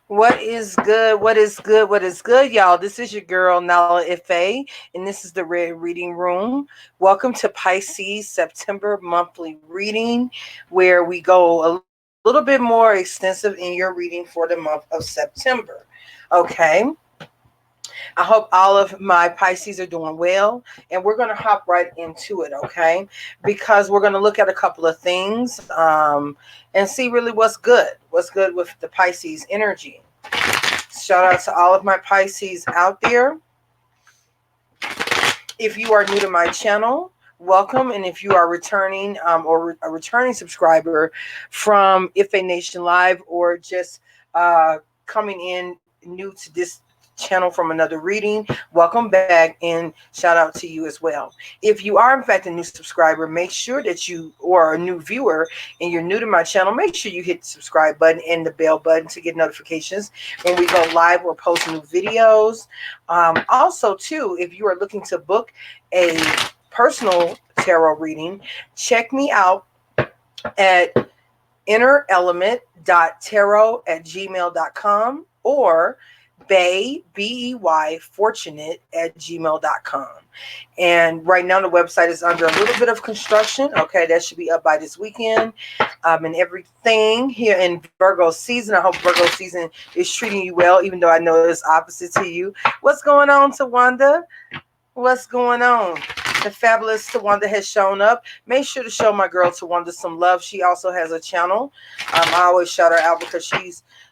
What is good? What is good? What is good, y'all? This is your girl Nala-Ife, and this is the Red Reading Room. Welcome to Pisces September monthly reading, where we go a little bit more extensive in your reading for the month of September. Okay. I hope all of my Pisces are doing well, and we're going to hop right into it, okay? Because we're going to look at a couple of things and see really what's good with the Pisces energy. Shout out to all of my Pisces out there. If you are new to my channel, welcome. And if you are returning or a returning subscriber from Ife Nation Live, or just coming in new to this channel from another reading, welcome back, and shout out to you as well. If you are in fact a new subscriber, make sure that you, or a new viewer and you're new to my channel, make sure you hit the subscribe button and the bell button to get notifications when we go live or post new videos. Also too, if you are looking to book a personal tarot reading, check me out at innerelement.tarot@gmail.com, or Bey fortunate@gmail.com. And right now the website is under a little bit of construction. Okay, that should be up by this weekend. And everything here in Virgo season. I hope Virgo season is treating you well, even though I know it's opposite to you. What's going on, Tawanda? What's going on? The fabulous Tawanda has shown up. Make sure to show my girl Tawanda some love. She also has a channel. I always shout her out because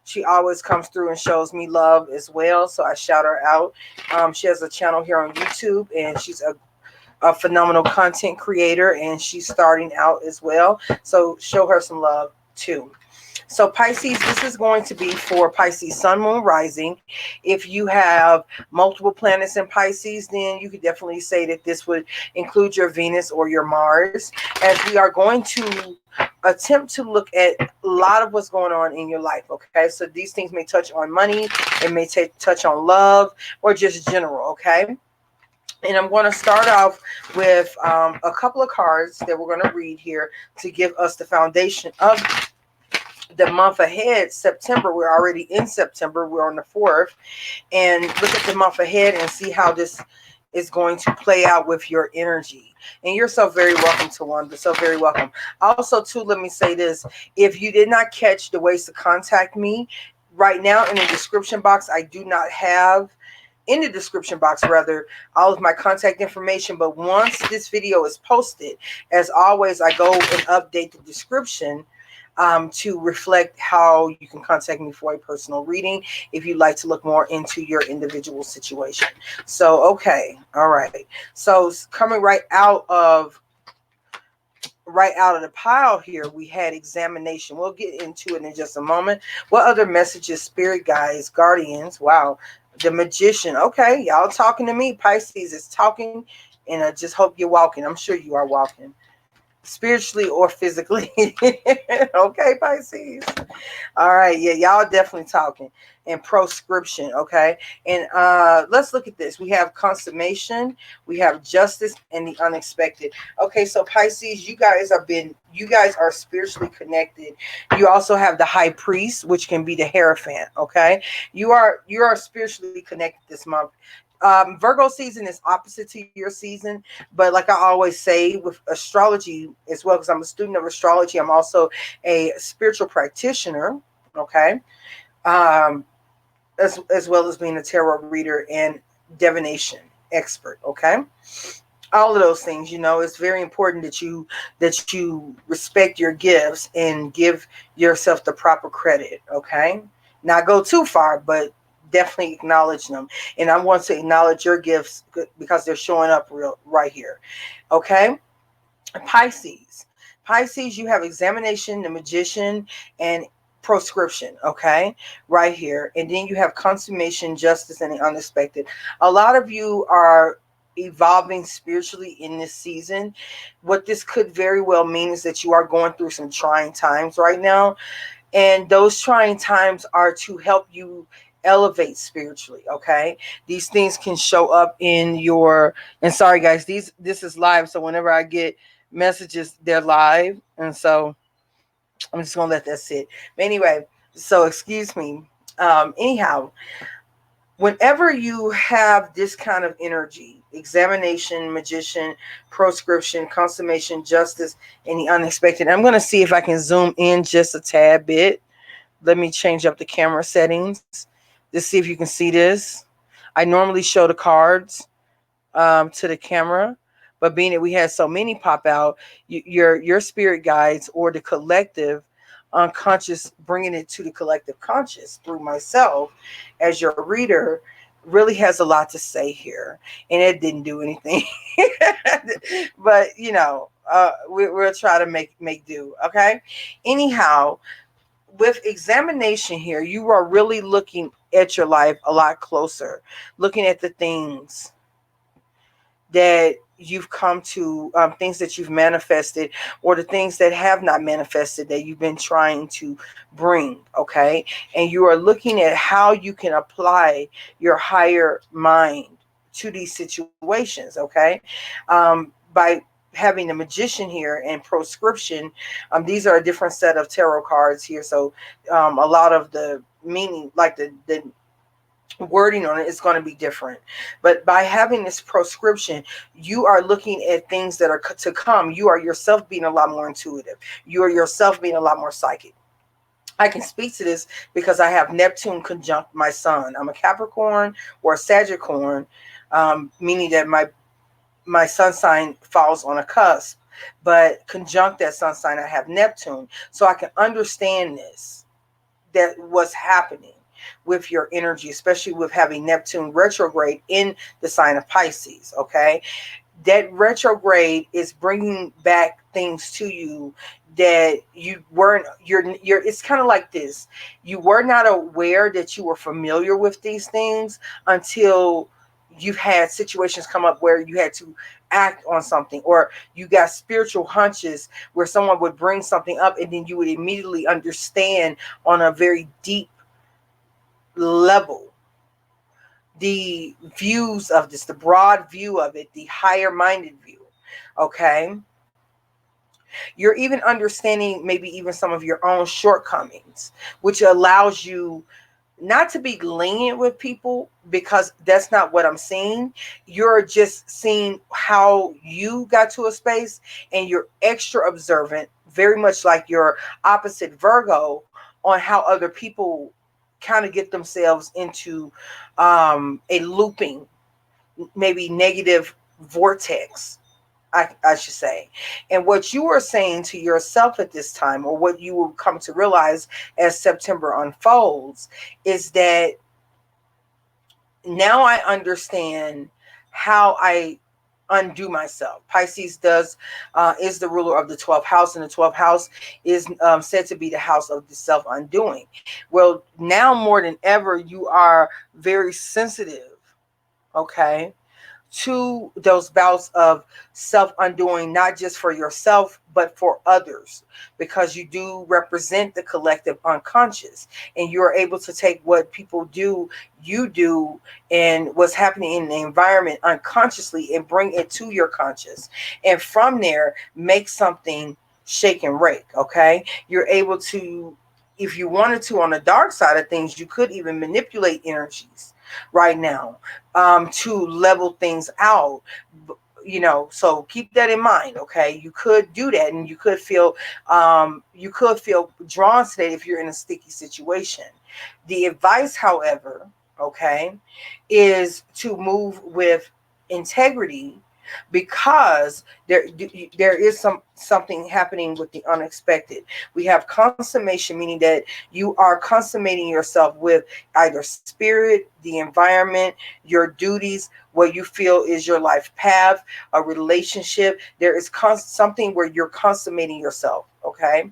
she always comes through and shows me love as well. So I shout her out. She has a channel here on YouTube, and she's a phenomenal content creator, and she's starting out as well. So show her some love too. So Pisces, this is going to be for Pisces Sun, Moon, Rising. If you have multiple planets in Pisces, then you could definitely say that this would include your Venus or your Mars, as we are going to attempt to look at a lot of what's going on in your life. Okay, so these things may touch on money, it may touch on love, or just general. Okay. And I'm going to start off with a couple of cards that we're going to read here to give us the foundation of the month ahead. September, we're already in September, we're on the 4th, and look at the month ahead and see how this is going to play out with your energy. And you're so very welcome to one, so very welcome. Also too, let me say this: if you did not catch the ways to contact me, right now in the description box, I do not have in the description box rather all of my contact information. But once this video is posted, as always, I go and update the description to reflect how you can contact me for a personal reading if you'd like to look more into your individual situation. So, okay. All right. So coming right out of the pile here, we had examination. We'll get into it in just a moment. What other messages, spirit guides, guardians? Wow. The magician. Okay. Y'all talking to me. Pisces is talking, and I just hope you're walking. I'm sure you are walking, spiritually or physically. Okay, Pisces. All right, yeah, y'all definitely talking. And proscription. Okay, and let's look at this. We have consummation, we have justice, and the unexpected. Okay, so Pisces, you guys are spiritually connected. You also have the high priest, which can be the Hierophant. Okay, you are spiritually connected this month. Virgo season is opposite to your season, but like I always say with astrology as well, because I'm a student of astrology, I'm also a spiritual practitioner. Okay, as well as being a tarot reader and divination expert. Okay, all of those things. It's very important that you respect your gifts and give yourself the proper credit. Okay, not go too far, but definitely acknowledge them. And I want to acknowledge your gifts because they're showing up right here. Okay, Pisces, you have examination, the magician, and proscription. Okay, right here. And then you have consummation, justice, and the unexpected. A lot of you are evolving spiritually in this season. What this could very well mean is that you are going through some trying times right now, and those trying times are to help you elevate spiritually. Okay, these things can show up in your, and sorry guys, this is live, so whenever I get messages, they're live, and so I'm just gonna let that sit. But anyway, so excuse me. Anyhow, whenever you have this kind of energy, examination, magician, proscription, consummation, justice, and the unexpected. I'm going to see if I can zoom in just a tad bit. Let me change up the camera settings to see if you can see this. I normally show the cards to the camera, but being that we had so many pop out, your spirit guides or the collective unconscious, bringing it to the collective conscious through myself as your reader, really has a lot to say here, and it didn't do anything. But we'll try to make do. Okay. Anyhow, with examination here, you are really looking at your life a lot closer, looking at the things that you've come to, things that you've manifested, or the things that have not manifested that you've been trying to bring. Okay. And you are looking at how you can apply your higher mind to these situations. Okay. By having the magician here and proscription, these are a different set of tarot cards here. So a lot of the meaning, like the wording on it, is going to be different. But by having this proscription, you are looking at things that are to come. You are yourself being a lot more intuitive. You are yourself being a lot more psychic. I can speak to this because I have Neptune conjunct my sun. I'm a Capricorn or a Sagittarian, meaning that my sun sign falls on a cusp, but conjunct that sun sign, I have Neptune. So I can understand this, that what's happening with your energy, especially with having Neptune retrograde in the sign of Pisces. Okay. That retrograde is bringing back things to you that you weren't, it's kind of like this. You were not aware that you were familiar with these things until you've had situations come up where you had to act on something, or you got spiritual hunches where someone would bring something up and then you would immediately understand on a very deep level the views of this, the broad view of it, the higher minded view. Okay. You're even understanding maybe even some of your own shortcomings, which allows you not to be lenient with people, because that's not what I'm seeing. You're just seeing how you got to a space, and you're extra observant, very much like your opposite Virgo, on how other people kind of get themselves into a looping, maybe negative vortex, I should say. And what you are saying to yourself at this time, or what you will come to realize as September unfolds, is that now I understand how I undo myself. Pisces is the ruler of the 12th house, and the 12th house is said to be the house of the self-undoing. Well, now more than ever, you are very sensitive, okay, to those bouts of self-undoing, not just for yourself, but for others, because you do represent the collective unconscious, and you're able to take what people do, you do, and what's happening in the environment unconsciously, and bring it to your conscious, and from there make something shake and rake. Okay, you're able to, if you wanted to, on the dark side of things, you could even manipulate energies right now to level things out. So keep that in mind. Okay, you could do that, and you could feel drawn to that if you're in a sticky situation. The advice, however, okay, is to move with integrity, because there is something happening with the unexpected. We have consummation, meaning that you are consummating yourself with either spirit, the environment, your duties, what you feel is your life path, a relationship. There is something where you're consummating yourself. Okay.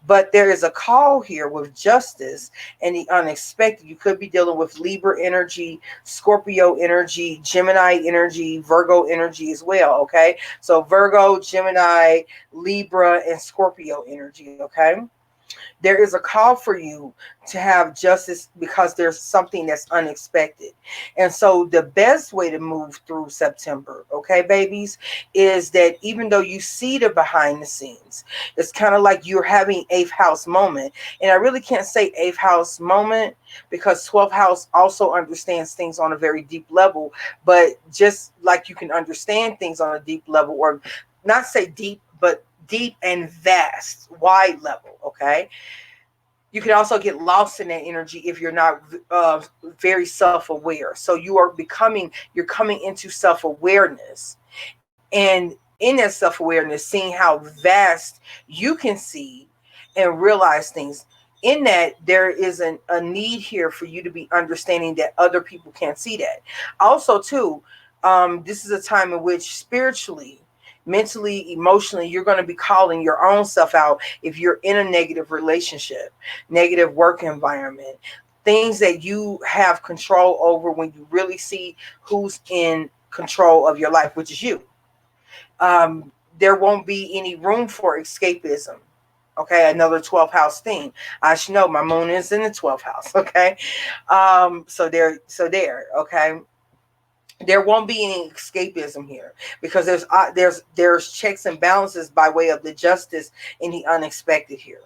But there is a call here with justice and the unexpected. You could be dealing with Libra energy, Scorpio energy, Gemini energy, Virgo energy as well. Okay. So Virgo, Gemini, Libra, and Scorpio energy. Okay. There is a call for you to have justice because there's something that's unexpected. And so the best way to move through September, okay, babies, is that even though you see the behind the scenes, it's kind of like you're having eighth house moment. And I really can't say eighth house moment because 12th house also understands things on a very deep level. But just like you can understand things on a deep level, or not say deep, but deep and vast, wide level, okay? You can also get lost in that energy if you're not very self-aware. So you're coming into self-awareness. And in that self-awareness, seeing how vast you can see and realize things. In that, there is a need here for you to be understanding that other people can't see that. Also, too, this is a time in which spiritually, mentally, emotionally, you're going to be calling your own self out if you're in a negative relationship, negative work environment, things that you have control over when you really see who's in control of your life, which is you. There won't be any room for escapism. Okay, another 12th house theme. I should know my moon is in the 12th house. Okay, so there. Okay, there won't be any escapism here because there's checks and balances by way of the justice and the unexpected here.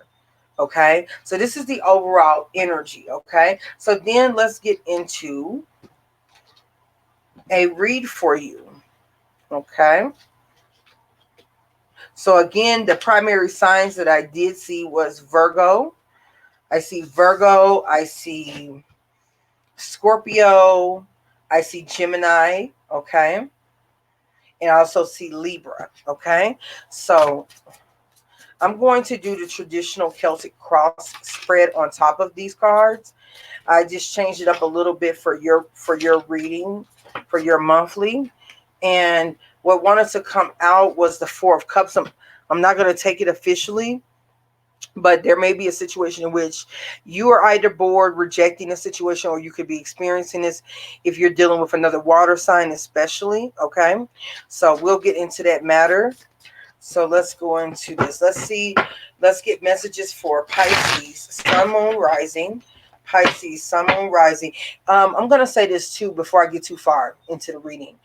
Okay, so this is the overall energy. Okay, so then let's get into a read for you. Okay, so again, the primary signs that I did see was Virgo. I see Virgo, I see Scorpio, I see Gemini, okay? And I also see Libra, okay? So I'm going to do the traditional Celtic cross spread on top of these cards. I just changed it up a little bit for your reading, for your monthly. And what wanted to come out was the Four of Cups. I'm not going to take it officially, but there may be a situation in which you are either bored, rejecting a situation, or you could be experiencing this if you're dealing with another water sign, especially. Okay, so we'll get into that matter. So let's go into this. Let's see. Let's get messages for Pisces, Sun, Moon, Rising. Pisces, Sun, Moon, Rising. I'm going to say this too before I get too far into the reading,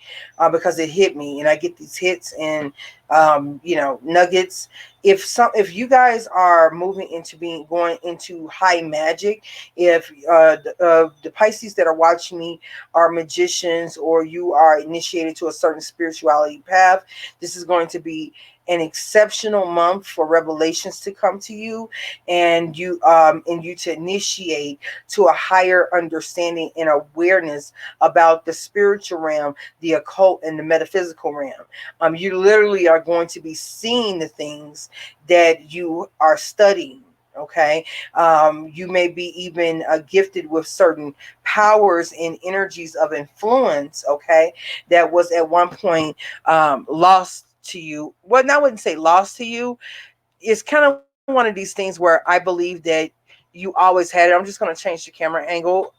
because it hit me, and I get these hits and nuggets. If you guys are moving into going into high magic, if the Pisces that are watching me are magicians, or you are initiated to a certain spirituality path, this is going to be an exceptional month for revelations to come to you, and you to initiate to a higher understanding and awareness about the spiritual realm, the occult, and the metaphysical realm. You literally are going to be seeing the things that you are studying. Okay, you may be even gifted with certain powers and energies of influence. Okay, that was at one point lost to you. Well, I wouldn't say lost to you. It's kind of one of these things where I believe that you always had it. I'm just going to change the camera angle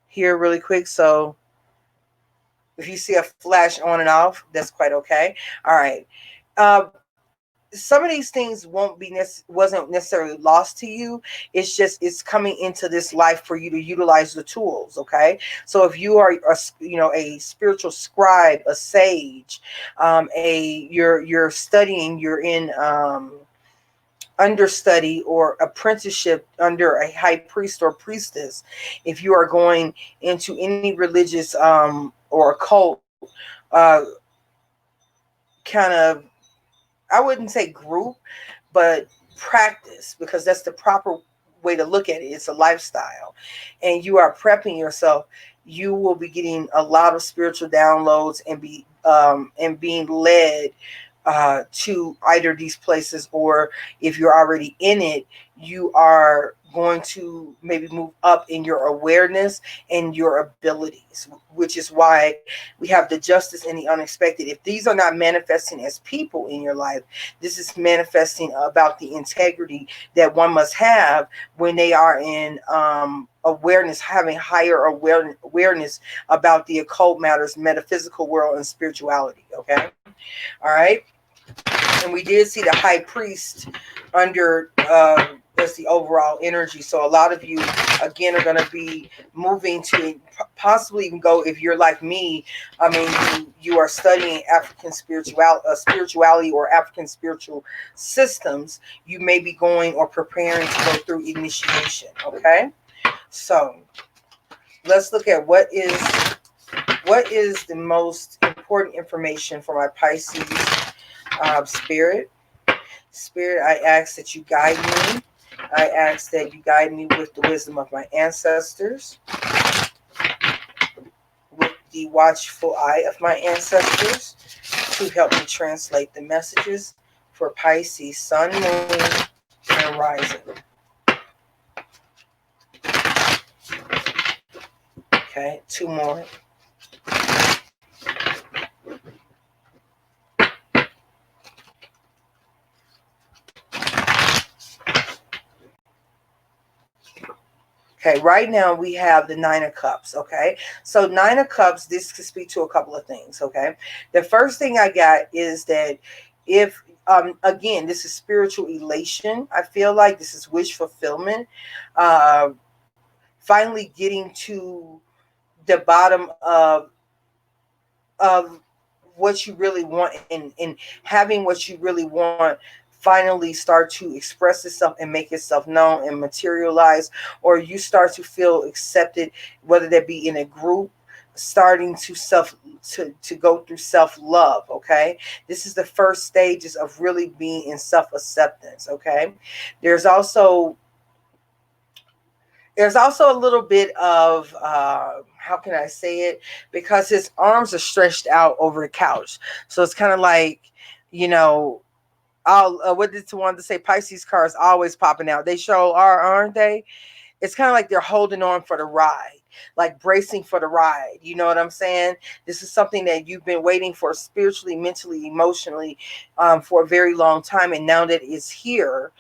here really quick. So if you see a flash on and off, that's quite okay. All right. Some of these things wasn't necessarily lost to you. It's coming into this life for you to utilize the tools. Okay, so if you are a spiritual scribe, a sage, you're studying, you're in understudy or apprenticeship under a high priest or priestess, if you are going into any religious or occult kind of, I wouldn't say group, but practice, because that's the proper way to look at it. It's a lifestyle, and you are prepping yourself. You will be getting a lot of spiritual downloads and being led to either these places, or if you're already in it, you are going to maybe move up in your awareness and your abilities, which is why we have the justice and the unexpected. If these are not manifesting as people in your life, this is manifesting about the integrity that one must have when they are in awareness, having higher awareness about the occult matters, metaphysical world, and spirituality. Okay, all right. And we did see the high priest under as the overall energy. So a lot of you, again, are going to be moving to possibly even go, if you're like me, I mean, you are studying African spirituality or African spiritual systems, you may be going or preparing to go through initiation, okay? So let's look at what is the most important information for my Pisces spirit. Spirit, I ask that you guide me. I ask that you guide me with the wisdom of my ancestors, with the watchful eye of my ancestors, to help me translate the messages for Pisces, Sun, Moon, and Rising. Okay, 2 more. Okay, right now we have the 9 of Cups, okay? So 9 of Cups, this could speak to a couple of things, okay? The first thing I got is that if, again, this is spiritual elation. I feel like this is wish fulfillment. Finally getting to the bottom of what you really want, and having what you really want finally start to express itself and make itself known and materialize, or you start to feel accepted, whether that be in a group, starting to go through self-love, okay? This is the first stages of really being in self-acceptance, okay? There's also a little bit of, how can I say it? Because his arms are stretched out over the couch. So it's kind of like, you know, what did you want to say? Pisces cards always popping out. They sure are, aren't they? It's kind of like they're holding on for the ride, like bracing for the ride. You know what I'm saying? This is something that you've been waiting for spiritually, mentally, emotionally, for a very long time. And now that it's here,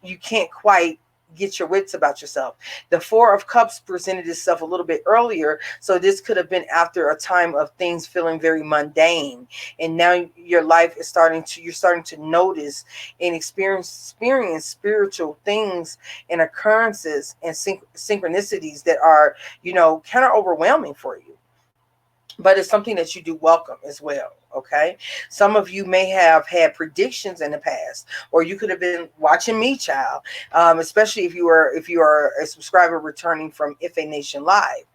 you can't quite get your wits about yourself. The 4 of Cups presented itself a little bit earlier, so this could have been after a time of things feeling very mundane, and now your life is you're starting to notice and experience spiritual things and occurrences and synchronicities that are, you know, kind of overwhelming for you. But it's something that you do welcome as well, okay? Some of you may have had predictions in the past, or you could have been watching me, child, especially if you are a subscriber returning from Ife Nation Live,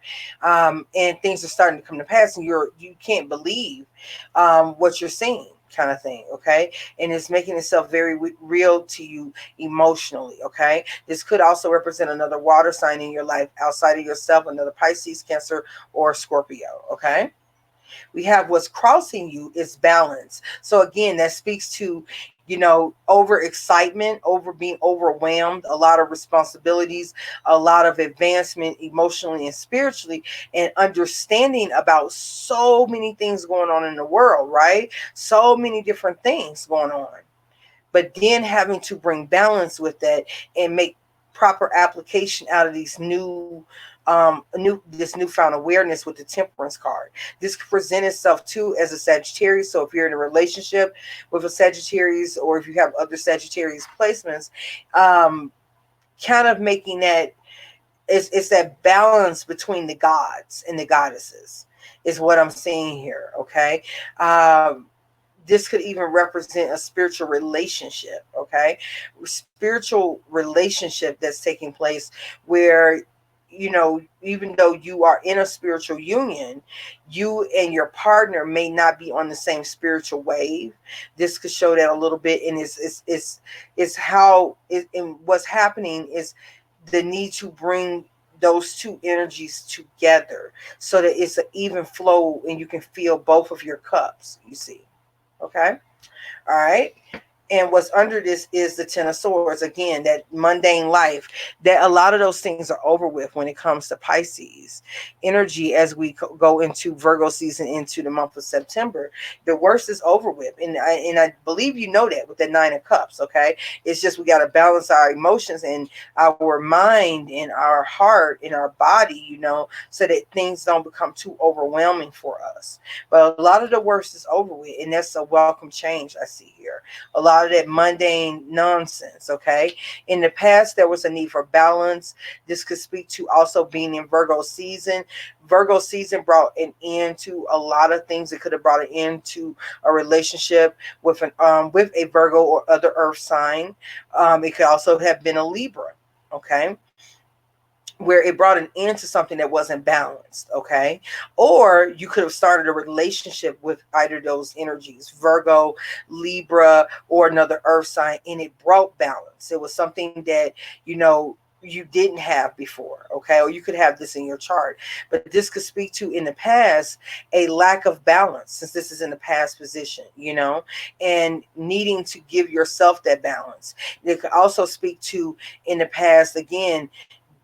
and things are starting to come to pass, and you can't believe what you're seeing, kind of thing, okay? And it's making itself very real to you emotionally, okay? This could also represent another water sign in your life outside of yourself, another Pisces, Cancer, or Scorpio, okay? We have what's crossing you is balance. So again, that speaks to, you know, over excitement, over being overwhelmed, a lot of responsibilities, a lot of advancement emotionally and spiritually, and understanding about so many things going on in the world, right? So many different things going on. But then having to bring balance with that and make proper application out of these this newfound awareness with the Temperance card. This could present itself too as a Sagittarius. So if you're in a relationship with a Sagittarius, or if you have other Sagittarius placements, kind of making that it's that balance between the gods and the goddesses is what I'm seeing here. Okay. This could even represent a spiritual relationship, okay? Spiritual relationship that's taking place where, you know, even though you are in a spiritual union, you and your partner may not be on the same spiritual wave. This could show that a little bit, and it's how and what's happening is the need to bring those two energies together so that it's an even flow and you can feel both of your cups, you see. Okay. All right. And what's under this is the Ten of Swords. Again, that mundane life, that a lot of those things are over with when it comes to Pisces energy as we go into Virgo season into the month of September. The worst is over with. And I believe you know that with the Nine of Cups, okay? It's just we got to balance our emotions and our mind and our heart and our body, so that things don't become too overwhelming for us. But a lot of the worst is over with, and that's a welcome change I see here. A lot of that mundane nonsense, okay? In the past, there was a need for balance. This could speak to also being in Virgo season. Virgo season brought an end to a lot of things. It could have brought an end to a relationship with with a Virgo or other earth sign. It could also have been a Libra, okay, where it brought an end to something that wasn't balanced, okay? Or you could have started a relationship with either of those energies, Virgo, Libra, or another earth sign, and it brought balance. It was something that, you didn't have before, okay? Or you could have this in your chart. But this could speak to, in the past, a lack of balance, since this is in the past position, and needing to give yourself that balance. It could also speak to, in the past, again,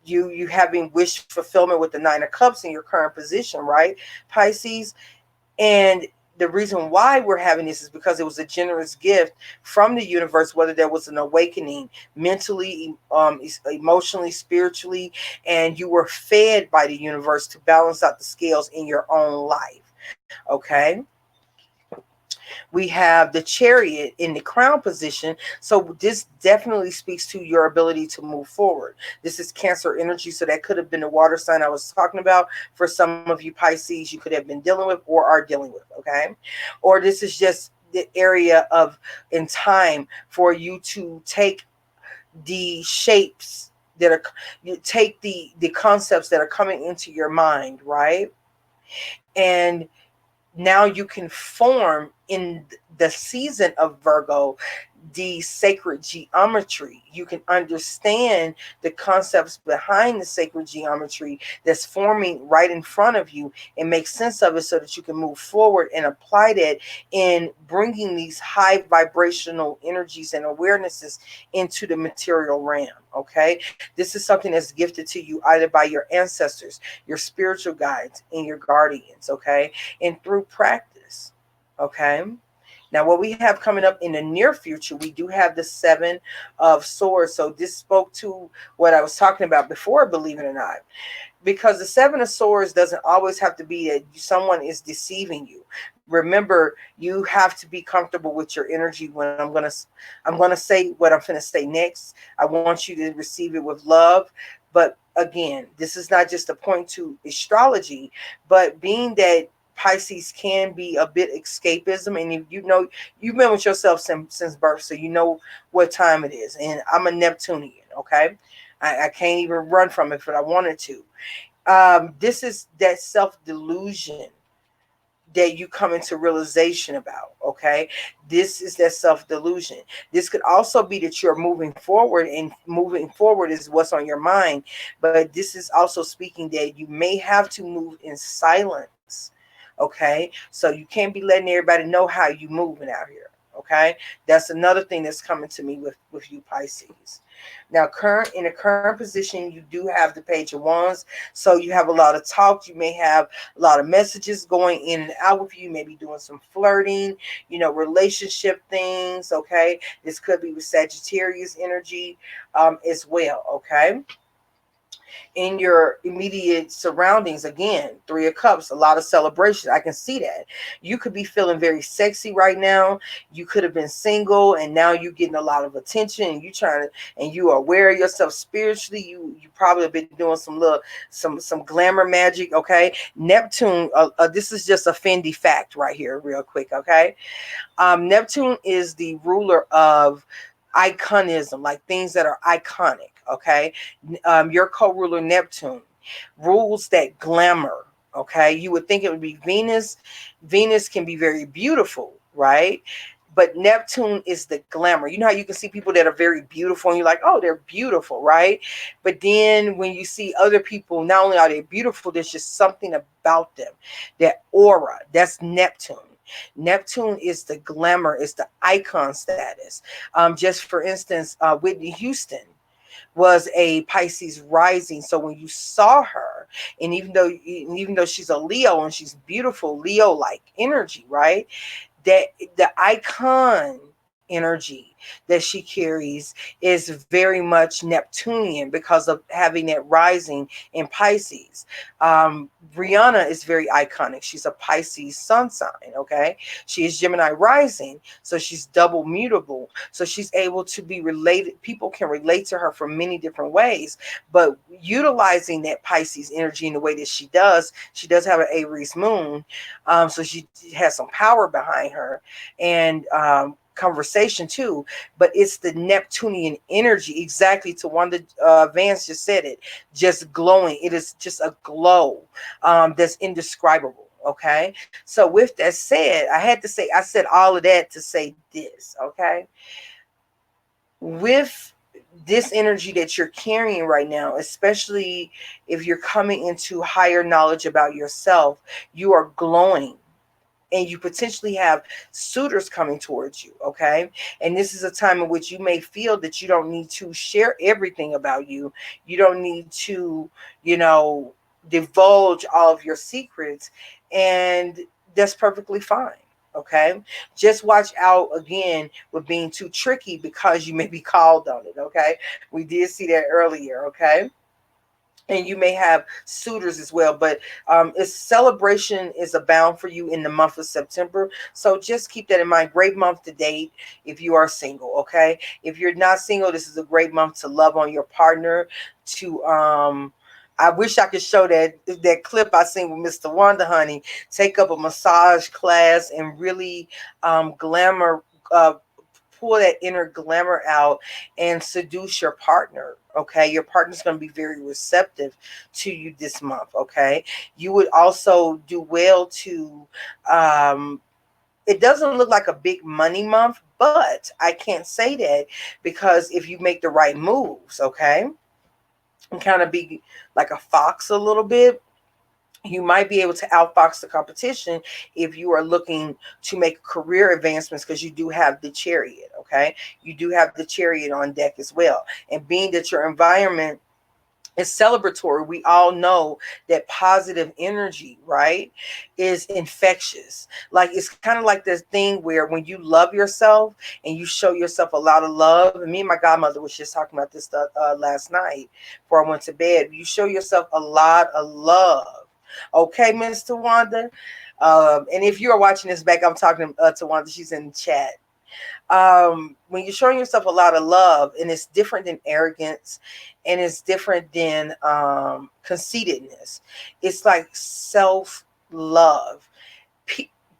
you having wish fulfillment with the Nine of Cups in your current position, right, Pisces? And the reason why we're having this is because it was a generous gift from the universe, whether there was an awakening mentally, emotionally, spiritually, and you were fed by the universe to balance out the scales in your own life, okay? We have the Chariot in the crown position. So this definitely speaks to your ability to move forward. This is Cancer energy. So that could have been the water sign I was talking about. For some of you Pisces, you could have been dealing with or are dealing with. Okay. Or this is just the area of in time for you to take the shapes that are, you take the concepts that are coming into your mind, right? And now you can form in the season of Virgo the sacred geometry. You can understand the concepts behind the sacred geometry that's forming right in front of you and make sense of it so that you can move forward and apply that in bringing these high vibrational energies and awarenesses into the material realm. Okay, this is something that's gifted to you either by your ancestors, your spiritual guides, and your guardians. Okay, and through practice. Okay. Now, what we have coming up in the near future, we do have the Seven of Swords. So this spoke to what I was talking about before, believe it or not. Because the Seven of Swords doesn't always have to be that someone is deceiving you. Remember, you have to be comfortable with your energy. When I'm gonna say what I'm gonna say next, I want you to receive it with love. But again, this is not just a point to astrology, but being that Pisces can be a bit escapism, and if you've been with yourself since birth, so you know what time it is. And I'm a Neptunian, okay? I can't even run from it if I wanted to. This is that self-delusion that you come into realization about, okay? This is that self-delusion. This could also be that you're moving forward, and moving forward is what's on your mind. But this is also speaking that you may have to move in silence, okay? So you can't be letting everybody know how you moving out here, okay? That's another thing that's coming to me with you Pisces. Now, in the current position, you do have the Page of Wands, so you have a lot of talk. You may have a lot of messages going in and out with you. You may be doing some flirting, relationship things, okay? This could be with Sagittarius energy as well, okay? In your immediate surroundings, again, Three of Cups, a lot of celebration. I can see that. You could be feeling very sexy right now. You could have been single and now you're getting a lot of attention, and you are aware of yourself spiritually. You probably have been doing some glamour magic, okay? Neptune, this is just a Fendi fact right here real quick, okay? Neptune is the ruler of iconism, like things that are iconic, okay? Your co-ruler Neptune rules that glamour, okay? You would think it would be Venus. Venus can be very beautiful, right? But Neptune is the glamour. You know how you can see people that are very beautiful and you're like, oh, they're beautiful, right? But then when you see other people, not only are they beautiful, there's just something about them, that aura. That's Neptune. Neptune is the glamour, it's the icon status. Just for instance, Whitney Houston was a Pisces rising. So when you saw her, and even though she's a Leo and she's beautiful, Leo-like energy, right? That the icon energy that she carries is very much Neptunian because of having that rising in Pisces. Rihanna is very iconic. She's a Pisces sun sign, okay? She is Gemini rising, so she's double mutable. So she's able to be related. People can relate to her from many different ways, but utilizing that Pisces energy in the way that she does have an Aries moon. So she has some power behind her, and conversation too, but it's the Neptunian energy, exactly to one that Vance just said it, just glowing. It is just a glow that's indescribable. Okay, so with that said, I said all of that to say this. Okay, with this energy that you're carrying right now, especially if you're coming into higher knowledge about yourself, you are glowing, and you potentially have suitors coming towards you, okay? And this is a time in which you may feel that you don't need to share everything about you. You don't need to, divulge all of your secrets, and that's perfectly fine, okay? Just watch out again with being too tricky, because you may be called on it, okay? We did see that earlier, okay? And you may have suitors as well, but its celebration is abound for you in the month of September. So just keep that in mind. Great month to date if you are single, okay? If you're not single, this is a great month to love on your partner. I wish I could show that clip I seen with Mr. Wonder Honey. Take up a massage class and really glamour. Pull that inner glamour out and seduce your partner. Okay, your partner's going to be very receptive to you this month. Okay, you would also do well to it doesn't look like a big money month, but I can't say that, because if you make the right moves, okay, and kind of be like a fox a little bit, you might be able to outfox the competition if you are looking to make career advancements, because you do have the Chariot, okay? You do have the Chariot on deck as well. And being that your environment is celebratory, we all know that positive energy, right, is infectious. Like, it's kind of like this thing where when you love yourself and you show yourself a lot of love, and me and my godmother was just talking about this stuff last night before I went to bed. You show yourself a lot of love. Okay, Mr. Wanda. And if you're watching this back, I'm talking to Wanda. She's in the chat. When you're showing yourself a lot of love, and it's different than arrogance, and it's different than conceitedness. It's like self-love.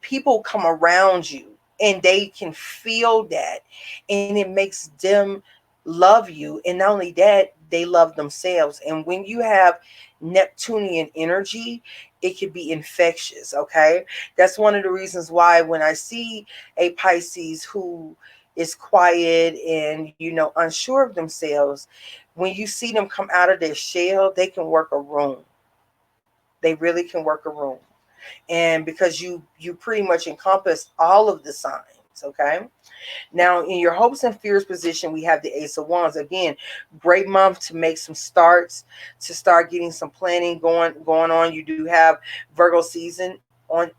People come around you and they can feel that, and it makes them love you. And not only that, they love themselves. And when you have Neptunian energy, it can be infectious. Okay, that's one of the reasons why when I see a Pisces who is quiet and unsure of themselves, when you see them come out of their shell, they can work a room. They really can work a room. And because you pretty much encompass all of the signs. Okay, now in your hopes and fears position, we have the Ace of Wands. Again, great month to make some starts, to start getting some planning going on. You do have Virgo season on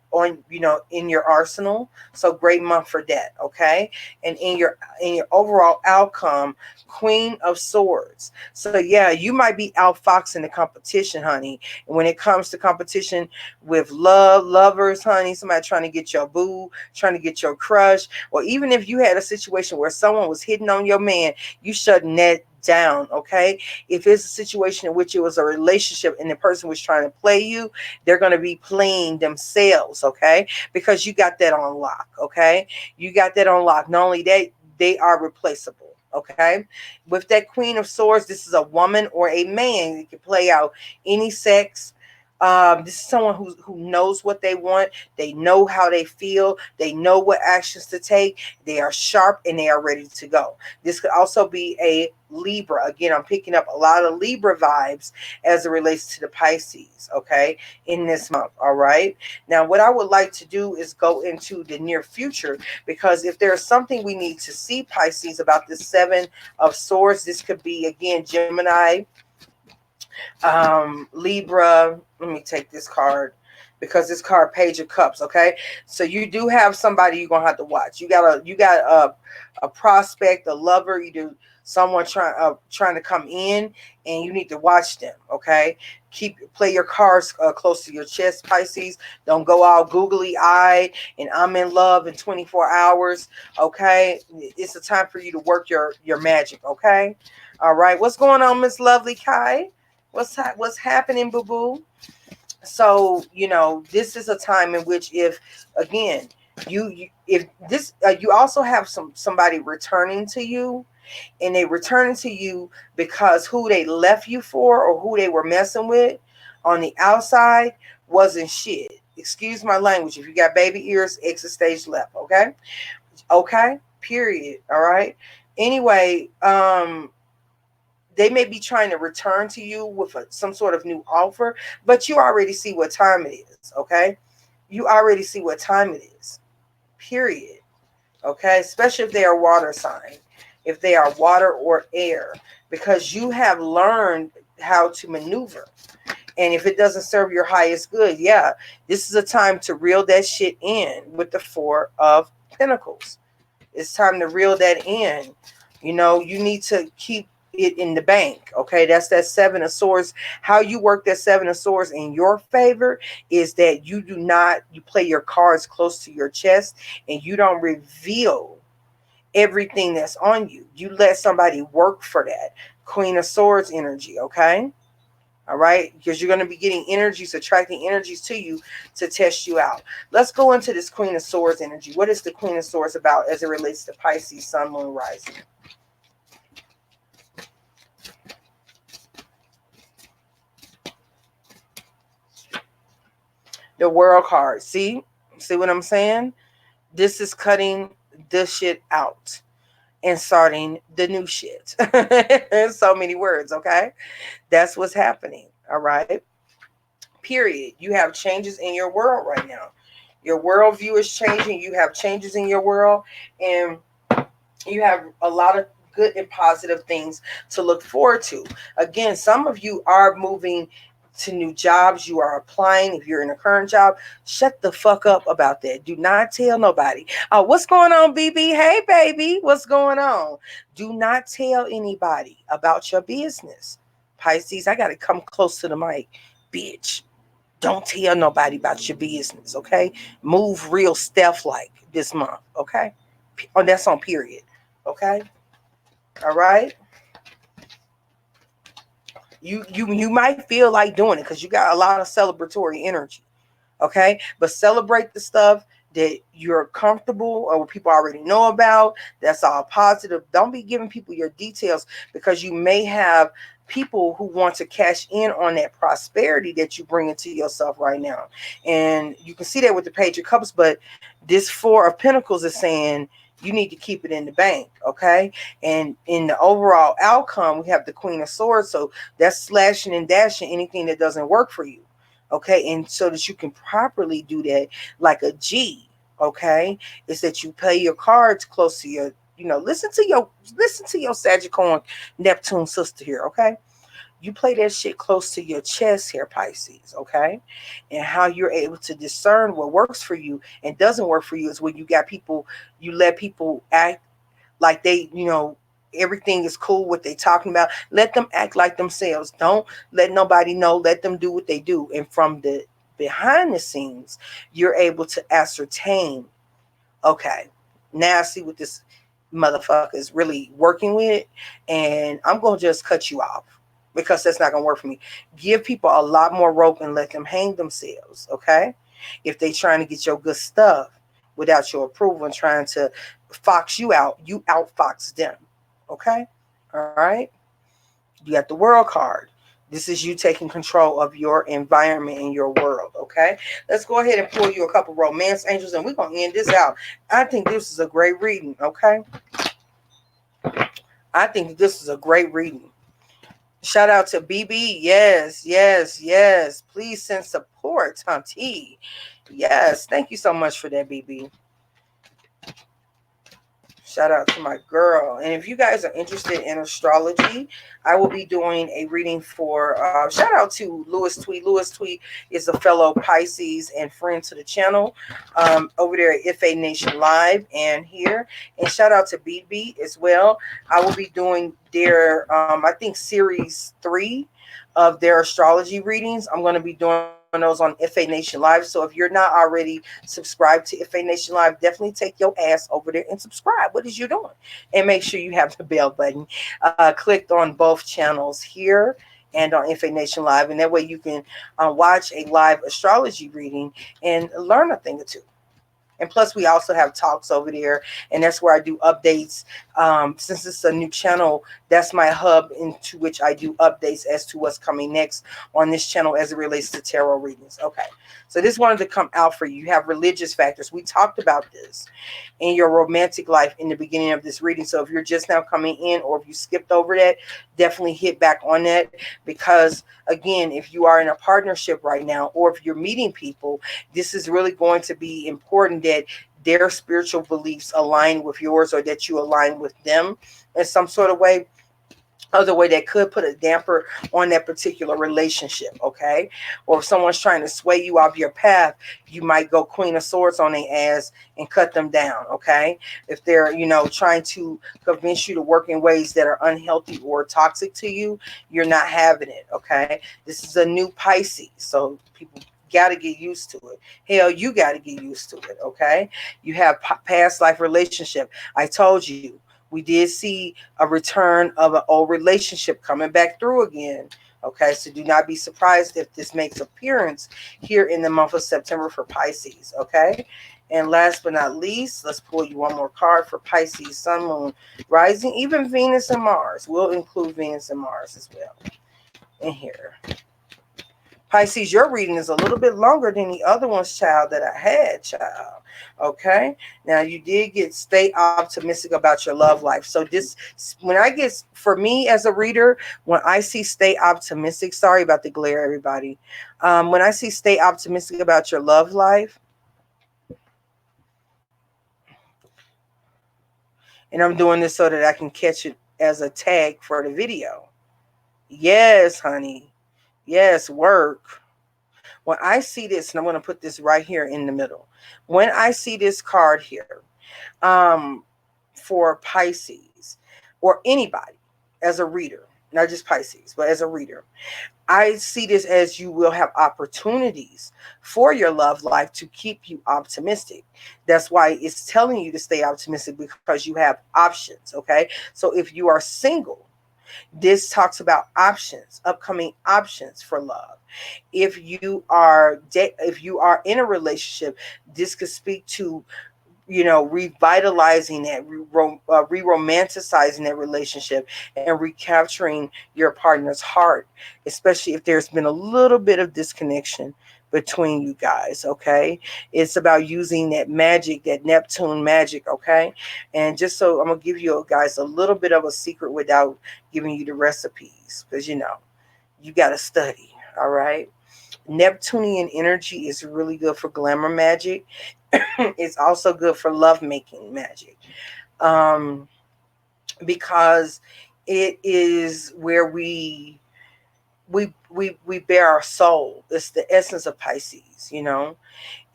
in your arsenal, so great month for that. Okay, and in your overall outcome, Queen of Swords. So yeah, you might be outfoxing the competition, honey. And when it comes to competition with lovers, honey, somebody trying to get your boo, trying to get your crush, or even if you had a situation where someone was hitting on your man, you shutting that down. Okay, if it's a situation in which it was a relationship and the person was trying to play you, they're going to be playing themselves. Okay, because you got that on lock. Okay, you got that on lock. Not only that, they are replaceable. Okay, with that Queen of Swords, this is a woman or a man. It can play out any sex. This is someone who knows what they want. They know how they feel. They know what actions to take. They are sharp and they are ready to go. This could also be a Libra. Again, I'm picking up a lot of Libra vibes as it relates to the Pisces, okay, in this month, all right? Now, what I would like to do is go into the near future, because if there's something we need to see, Pisces, about this Seven of Swords, this could be, again, Gemini, Libra. Let me take this card, because this card, Page of Cups, okay? So you do have somebody you're gonna have to watch. You got a prospect, a lover, either someone trying to come in, and you need to watch them, okay? Play your cards close to your chest, Pisces. Don't go all googly eyed and I'm in love in 24 hours, okay? It's a time for you to work your magic, okay? All right, what's going on, Miss Lovely Kai? What's happening, boo boo? So, this is a time in which, if again, you also have somebody returning to you, and they returning to you because who they left you for or who they were messing with on the outside wasn't shit. Excuse my language. If you got baby ears, exit stage left. Okay, period. All right. Anyway, they may be trying to return to you with some sort of new offer, but you already see what time it is, okay? You already see what time it is, period, okay? Especially if they are water sign, if they are water or air, because you have learned how to maneuver. And if it doesn't serve your highest good, yeah, this is a time to reel that shit in with the Four of Pentacles. It's time to reel that in. You need to keep it in the bank, okay? That's that Seven of Swords. How you work that Seven of Swords in your favor is that you play your cards close to your chest, and you don't reveal everything that's on you. You let somebody work for that Queen of Swords energy, okay? All right, because you're going to be getting energies, attracting energies to you to test you out. Let's go into this Queen of Swords energy. What is the Queen of Swords about as it relates to Pisces, Sun, Moon, Rising? The World card. See what I'm saying? This is cutting this shit out and starting the new shit. In so many words, okay? That's what's happening, all right? Period. You have changes in your world right now. Your worldview is changing. You have changes in your world, and you have a lot of good and positive things to look forward to. Again, some of you are moving to new jobs. You are applying. If you're in a current job, shut the fuck up about that. Do not tell nobody. What's going on, BB? Hey, baby. What's going on? Do not tell anybody about your business. Pisces, I got to come close to the mic. Bitch, don't tell nobody about your business, okay? Move real stealth-like this month, okay? That's on period, okay? All right? You might feel like doing it because you got a lot of celebratory energy, okay? But celebrate the stuff that you're comfortable or what people already know about. That's all positive. Don't be giving people your details, because you may have people who want to cash in on that prosperity that you bring into yourself right now. And you can see that with the Page of Cups, but this Four of Pentacles is saying you need to keep it in the bank, okay? And in the overall outcome, we have the Queen of Swords, so that's slashing and dashing anything that doesn't work for you, okay? And so that you can properly do that like a G, okay, is that you play your cards close to your, listen to your Sagittarius Neptune sister here, okay? You play that shit close to your chest here, Pisces, okay? And how you're able to discern what works for you and doesn't work for you is when you let people act like they, everything is cool, what they talking about. Let them act like themselves. Don't let nobody know. Let them do what they do. And from the behind the scenes, you're able to ascertain, okay, now I see what this motherfucker is really working with, and I'm going to just cut you off because that's not going to work for me. Give people a lot more rope and let them hang themselves, okay? If they trying to get your good stuff without your approval and trying to fox you outfox them, okay? All right? You got the World card. This is you taking control of your environment and your world, okay? Let's go ahead and pull you a couple romance angels, and we're going to end this out. I think this is a great reading, okay? I think this is a great reading. Shout out to BB. Yes, yes, yes. Please send support, Auntie. Yes, thank you so much for that, BB. Shout out to my girl. And if you guys are interested in astrology, I will be doing a reading for, shout out to Lewis Tweet. Lewis Tweet is a fellow Pisces and friend to the channel over there at Ife Nation Live and here. And shout out to BB as well. I will be doing their, I think, series 3 of their astrology readings. I'm going to be doing those on Ife Nation Live. So if you're not already subscribed to Ife Nation Live, definitely take your ass over there and subscribe. What is you doing? And make sure you have the bell button clicked on both channels here and on Ife Nation Live. And that way you can watch a live astrology reading and learn a thing or two. And plus, we also have talks over there, and that's where I do updates. Since it's a new channel, that's my hub into which I do updates as to what's coming next on this channel as it relates to tarot readings. Okay, so this wanted to come out for you. You have religious factors. We talked about this in your romantic life in the beginning of this reading. So if you're just now coming in, or if you skipped over that, definitely hit back on that, because again, if you are in a partnership right now, or if you're meeting people, this is really going to be important that their spiritual beliefs align with yours, or that you align with them in some sort of way. Other way that could put a damper on that particular relationship, okay? Or if someone's trying to sway you off your path, you might go Queen of Swords on their ass and cut them down, okay? If they're, trying to convince you to work in ways that are unhealthy or toxic to you, you're not having it, okay? This is a new Pisces, so people got to get used to it. Hell, you got to get used to it, okay? You have past life relationship. I told you. We did see a return of an old relationship coming back through again. Okay, so do not be surprised if this makes appearance here in the month of September for Pisces. Okay, and last but not least, let's pull you one more card for Pisces, Sun, Moon, Rising, even Venus and Mars. We'll include Venus and Mars as well in here. Pisces, your reading is a little bit longer than the other ones, child, that I had, child. Okay? Now, you did get stay optimistic about your love life. So this, when I get, for me as a reader, when I see stay optimistic, sorry about the glare, everybody. When I see stay optimistic about your love life, and I'm doing this so that I can catch it as a tag for the video. Yes, honey. Yes, work. When I see this, and I'm going to put this right here in the middle. When I see this card here, for Pisces or anybody as a reader, not just Pisces, but as a reader, I see this as you will have opportunities for your love life to keep you optimistic. That's why it's telling you to stay optimistic, because you have options, okay? So if you are single, this talks about options, upcoming options for love. If you are in a relationship, this could speak to revitalizing that, re-romanticizing that relationship, and recapturing your partner's heart, especially if there's been a little bit of disconnection between you guys, okay? It's about using that magic, that Neptune magic, okay? And just so I'm going to give you guys a little bit of a secret without giving you the recipes, because, you got to study, all right? Neptunian energy is really good for glamour magic. It's also good for lovemaking magic, because it is where we bear our soul. It's the essence of Pisces, It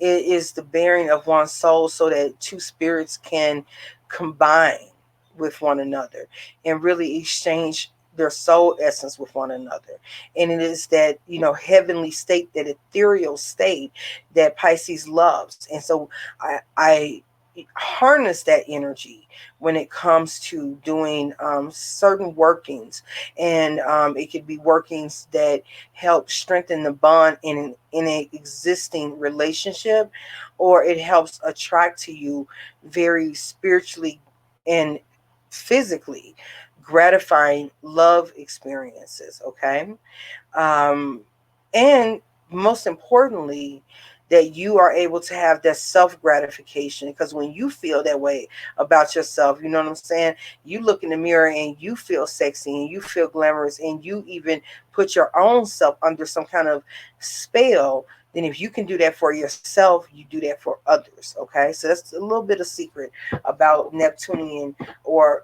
is the bearing of one's soul, so that two spirits can combine with one another and really exchange their soul essence with one another. And it is that, heavenly state, that ethereal state that Pisces loves. And so I harness that energy when it comes to doing certain workings, and it could be workings that help strengthen the bond in an existing relationship, or it helps attract to you very spiritually and physically gratifying love experiences, okay? And most importantly, that you are able to have that self gratification, because when you feel that way about yourself, you know what I'm saying, you look in the mirror and you feel sexy and you feel glamorous and you even put your own self under some kind of spell. Then if you can do that for yourself, you do that for others. Okay, so that's a little bit of secret about Neptunian or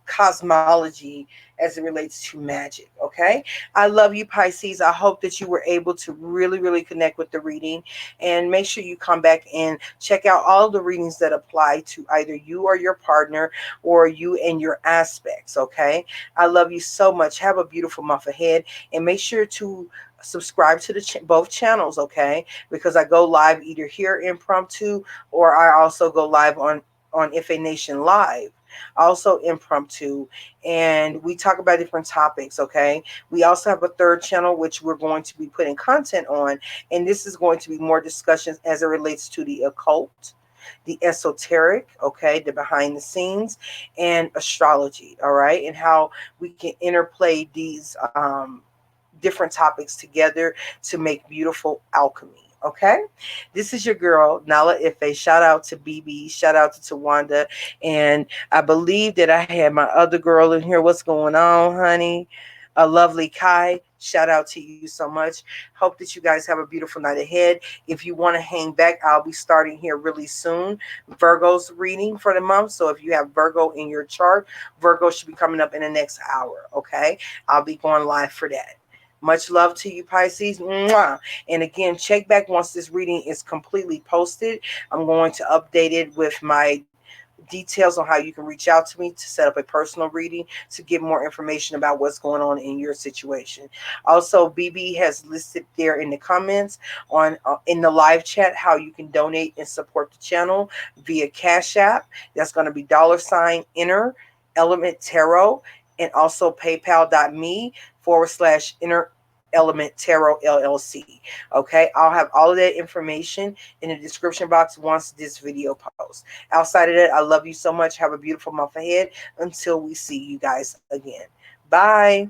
cosmology as it relates to magic. Okay, I love you, Pisces. I hope that you were able to really, really connect with the reading. And make sure you come back and check out all the readings that apply to either you or your partner, or you and your aspects. Okay, I love you so much. Have a beautiful month ahead, and make sure to subscribe to the both channels. Okay, because I go live either here impromptu, or I also go live on FA Nation Live, also impromptu, and we talk about different topics. Okay, we also have a third channel which we're going to be putting content on, and this is going to be more discussions as it relates to the occult, the esoteric, okay, the behind the scenes, and astrology. All right, and how we can interplay these different topics together to make beautiful alchemy. Okay, this is your girl Nala-Ife. Shout out to BB, shout out to Tawanda, and I believe that I had my other girl in here. What's going on, honey? A lovely Kai. Shout out to you so much. Hope that you guys have a beautiful night ahead. If you want to hang back, I'll be starting here really soon. Virgo's reading for the month. So if you have Virgo in your chart, Virgo should be coming up in the next hour. Okay, I'll be going live for that. Much love to you, Pisces. Mwah. And again, check back once this reading is completely posted. I'm going to update it with my details on how you can reach out to me to set up a personal reading to get more information about what's going on in your situation. Also, BB has listed there in the comments on in the live chat how you can donate and support the channel via Cash App. That's going to be $Inner Element Tarot, and also paypal.me/Inner Element Tarot LLC. Okay, I'll have all of that information in the description box once this video posts. Outside of that, I love you so much. Have a beautiful month ahead until we see you guys again. Bye.